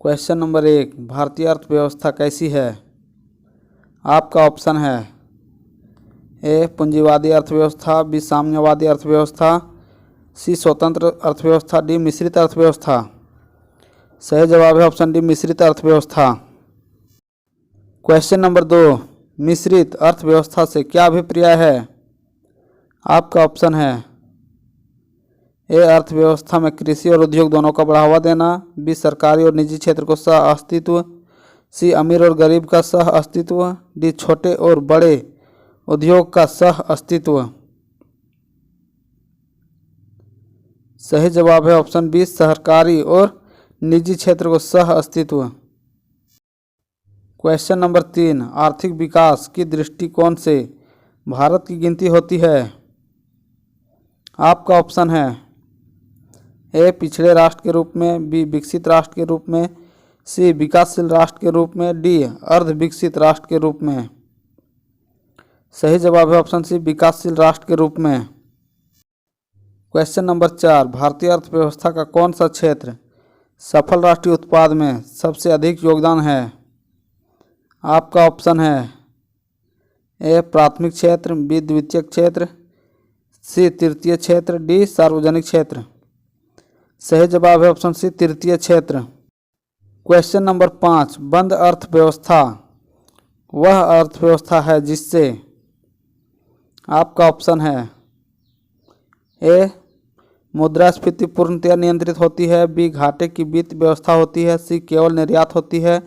Question number 1, भारतीय अर्थव्यवस्था कैसी है? आपका ऑप्शन है ए पूंजीवादी अर्थव्यवस्था, बी साम्यवादी अर्थव्यवस्था, सी स्वतंत्र अर्थव्यवस्था, डी मिश्रित अर्थव्यवस्था। सही जवाब है ऑप्शन डी मिश्रित अर्थव्यवस्था। क्वेश्चन नंबर 2, मिश्रित अर्थव्यवस्था से क्या अभिप्राय है? आपका ऑप्शन है ए अर्थव्यवस्था में कृषि और उद्योग दोनों का बढ़ावा देना, बी सरकारी और निजी क्षेत्र को सह अस्तित्व, सी अमीर और गरीब का सह अस्तित्व, डी छोटे और बड़े उद्योग का सह अस्तित्व। सही जवाब है ऑप्शन बी सरकारी और निजी क्षेत्र को सह अस्तित्व। क्वेश्चन नंबर 3, आर्थिक विकास की दृष्टिकोण से भारत की गिनती होती है? आपका ऑप्शन है ए पिछड़े राष्ट्र के रूप में, बी विकसित राष्ट्र के रूप में, सी विकासशील राष्ट्र के रूप में, डी अर्ध विकसित राष्ट्र के रूप में। सही जवाब है ऑप्शन सी विकासशील राष्ट्र के रूप में। क्वेश्चन नंबर 4, भारतीय अर्थव्यवस्था का कौन सा क्षेत्र सफल राष्ट्रीय उत्पाद में सबसे अधिक योगदान है? आपका ऑप्शन है ए प्राथमिक क्षेत्र, बी द्वितीयक क्षेत्र, सी तृतीय क्षेत्र, डी सार्वजनिक क्षेत्र। सही जवाब है ऑप्शन सी तृतीय क्षेत्र। क्वेश्चन नंबर 5, बंद अर्थव्यवस्था वह अर्थव्यवस्था है जिससे आपका ऑप्शन है ए मुद्रास्फीति पूर्णतया नियंत्रित होती है, बी घाटे की वित्त व्यवस्था होती है, सी केवल निर्यात होती है,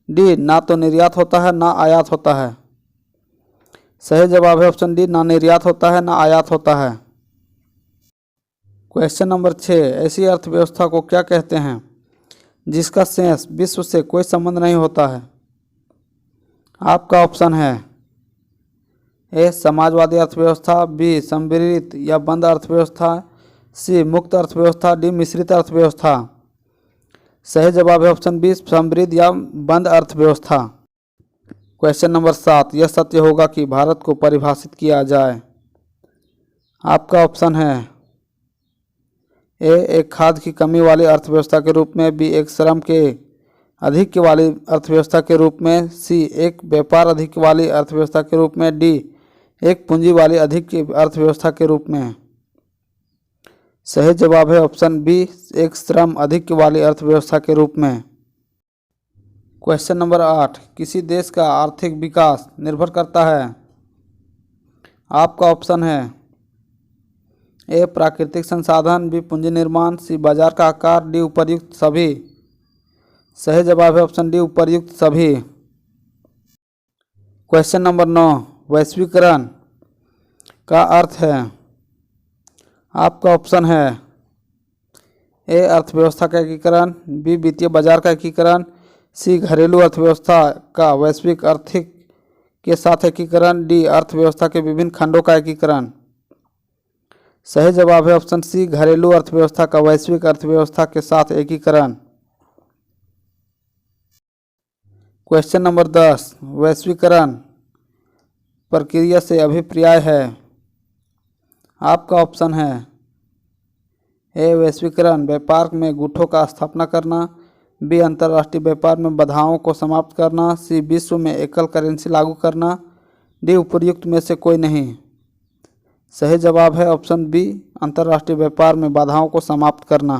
डी ना तो निर्यात होता है ना आयात होता है। सही जवाब है ऑप्शन डी ना निर्यात होता है ना आयात होता है। क्वेश्चन नंबर 6, ऐसी अर्थव्यवस्था को क्या कहते हैं जिसका शेष विश्व से कोई संबंध नहीं होता है? आपका ऑप्शन है ए समाजवादी अर्थव्यवस्था, बी संवृत या बंद अर्थव्यवस्था, सी मुक्त अर्थव्यवस्था, डी मिश्रित अर्थव्यवस्था। सही जवाब है ऑप्शन बी समृद्ध या बंद अर्थव्यवस्था। क्वेश्चन नंबर 7, यह सत्य होगा कि भारत को परिभाषित किया जाए? आपका ऑप्शन है ए एक खाद्य की कमी वाली अर्थव्यवस्था के रूप में, बी एक श्रम के अधिक वाली अर्थव्यवस्था के रूप में, सी एक व्यापार अधिक वाली अर्थव्यवस्था के रूप में, डी एक पूंजी वाली अधिक की अर्थव्यवस्था के रूप में। सही जवाब है ऑप्शन बी एक श्रम अधिक वाली अर्थव्यवस्था के रूप में। क्वेश्चन नंबर 8, किसी देश का आर्थिक विकास निर्भर करता है? आपका ऑप्शन है ए प्राकृतिक संसाधन, बी पूंजी निर्माण, सी बाजार का आकार, डी उपर्युक्त सभी। सही जवाब है ऑप्शन डी उपर्युक्त सभी। क्वेश्चन नंबर 9, वैश्वीकरण का अर्थ है? आपका ऑप्शन है ए अर्थव्यवस्था का एकीकरण, बी वित्तीय बाजार का एकीकरण, सी घरेलू अर्थव्यवस्था का वैश्विक आर्थिक के साथ एकीकरण, डी अर्थव्यवस्था के विभिन्न खंडों का एकीकरण। सही जवाब है ऑप्शन सी घरेलू अर्थव्यवस्था का वैश्विक अर्थव्यवस्था के साथ एकीकरण। क्वेश्चन नंबर 10, वैश्वीकरण प्रक्रिया से अभिप्राय है? आपका ऑप्शन है ए वैश्वीकरण व्यापार में गुठों का स्थापना करना, बी अंतर्राष्ट्रीय व्यापार में बाधाओं को समाप्त करना, सी विश्व में एकल करेंसी लागू करना, डी उपर्युक्त में से कोई नहीं। सही जवाब है ऑप्शन बी अंतर्राष्ट्रीय व्यापार में बाधाओं को समाप्त करना।